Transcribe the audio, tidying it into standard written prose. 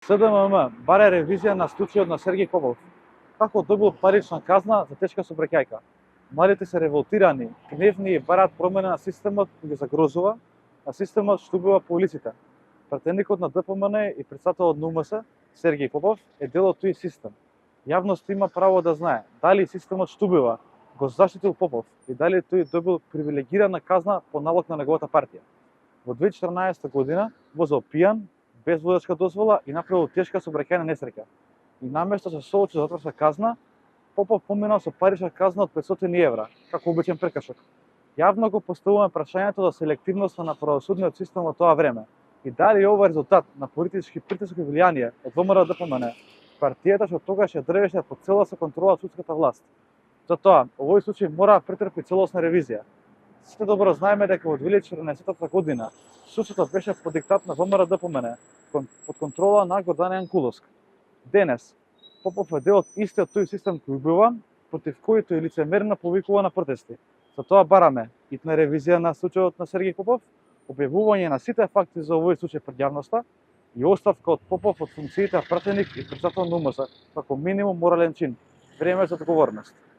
СДММ баре ревизија на случајот на Сергеј Попов, како добил парична казна за тешка сообраќајка. Младите се револтирани, гневни и бараат промена на системот кој ги загрозува, на системот што убива по улиците. Пратеникот на ДПМН и председателот на УМС, Сергеј Попов, е дел од тој систем. Јавноста има право да знае дали системот што убива го заштитил Попов и дали тој добил привилегирана казна по налог на неговата партија. Во 2014 година возел пијан, без возачка дозвола и направил тешка сообраќајна несреќа. И наместо се соочи за затворска казна, Попов поминал со парична казна од 500 евра, како обичен прекршок. Јавно го поставуваме прашањето за селективноста на правосудниот систем во тоа време и дали ова резултат на политички притисок и влијание од ВМРО ДПМН, партијата што тогаш ја држеше под целоса контрола од судската власт. Затоа, овој случај мора да претрпи целосна ревизија. Сите добро знаеме дека во 2014 година судството беше под диктат на ВМРО ДПМН, под контрола на Гордан Јанкуловски. Денес, Попов е дел од истиот тој систем кој убива, против кој тој лицемерно повикува на протести. Затоа бараме итна ревизија на случајот на Сергеј Попов, објавување на сите факти за овој случај пред јавноста и оставка од Попов од функциите пратеник и председател на УМС, како минимум морален чин. Време за одговорност.